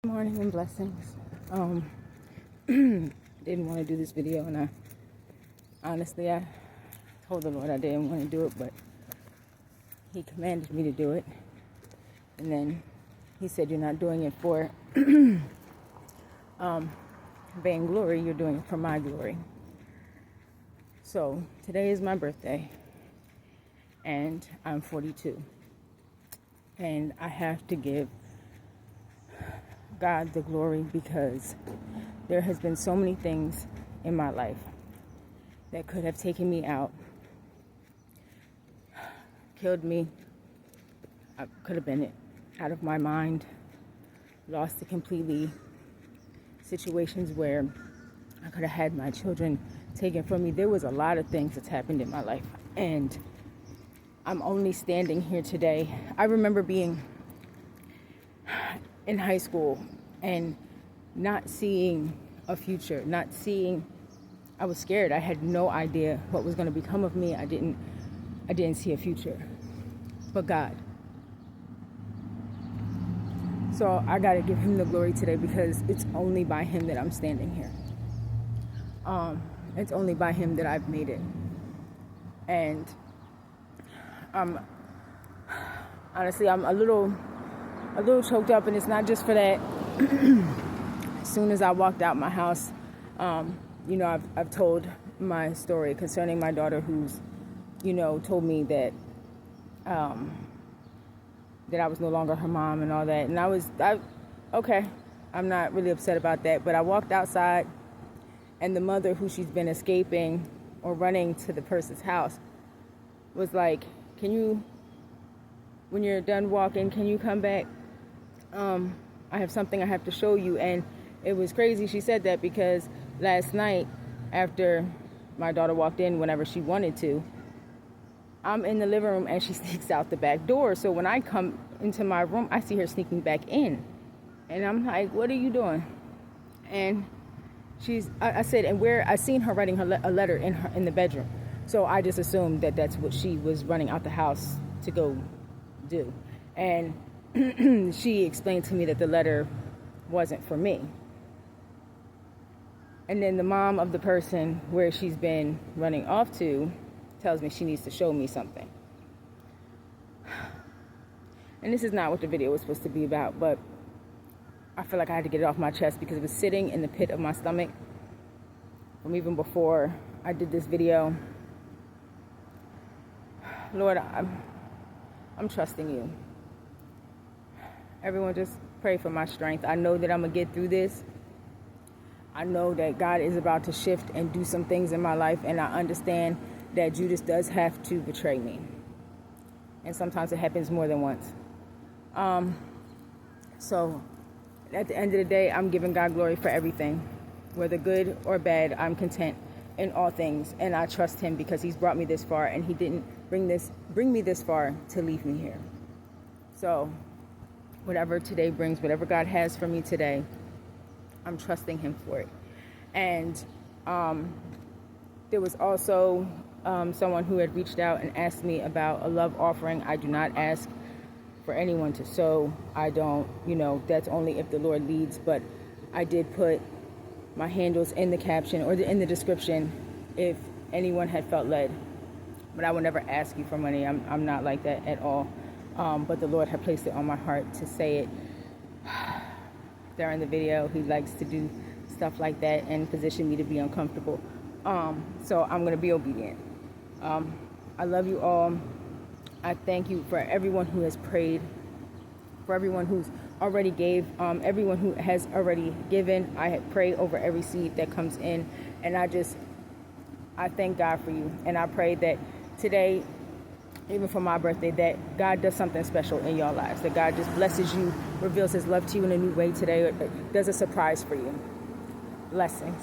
Morning and blessings. Didn't want to do this video, and I told the Lord I didn't want to do it, but He commanded me to do it. And then He said, "You're not doing it for vainglory. You're doing it for my glory." So today is my birthday, and I'm 42, and I have to give God the glory because there has been so many things in my life that could have taken me out, killed me. I could have been out of my mind, lost it completely. Situations where I could have had my children taken from me. There was a lot of things that's happened in my life, and I'm only standing here today. I remember being in high school and not seeing a future, I was scared. I had no idea what was going to become of me. I didn't see a future, but God. So I got to give Him the glory today because it's only by Him that I'm standing here. It's only by Him that I've made it. And honestly, I'm a little choked up, and it's not just for that. As soon as I walked out my house, I've told my story concerning my daughter, who's, told me that I was no longer her mom and all that. And okay, I'm not really upset about that. But I walked outside, and the mother, who she's been escaping or running to the person's house, was like, when you're done walking, can you come back? I have something I have to show you. And it was crazy she said that because last night, after my daughter walked in whenever she wanted to, I'm in the living room and she sneaks out the back door. So when I come into my room, I see her sneaking back in. And I'm like, "What are you doing?" And I said, and where I seen her writing a letter in the bedroom. So I just assumed that that's what she was running out the house to go do. And she explained to me that the letter wasn't for me. And then the mom of the person where she's been running off to tells me she needs to show me something. And this is not what the video was supposed to be about, but I feel like I had to get it off my chest because it was sitting in the pit of my stomach from even before I did this video. Lord, I'm trusting you. Everyone just pray for my strength. I know that I'm going to get through this. I know that God is about to shift and do some things in my life, and I understand that Judas does have to betray me. And sometimes it happens more than once. So at the end of the day, I'm giving God glory for everything. Whether good or bad, I'm content in all things. And I trust Him because He's brought me this far, and He didn't bring me this far to leave me here. So whatever today brings, whatever God has for me today, I'm trusting Him for it. And there was also someone who had reached out and asked me about a love offering. I do not ask for anyone to sow. I don't, that's only if the Lord leads. But I did put my handles in the caption or in the description if anyone had felt led. But I would never ask you for money. I'm not like that at all. But the Lord had placed it on my heart to say it during the video. He likes to do stuff like that and position me to be uncomfortable. So I'm going to be obedient. I love you all. I thank you for everyone who has prayed, for everyone who's already gave, everyone who has already given. I pray over every seed that comes in, and I thank God for you. And I pray that today, even for my birthday, that God does something special in your lives, that God just blesses you, reveals His love to you in a new way today, or does a surprise for you. Blessings.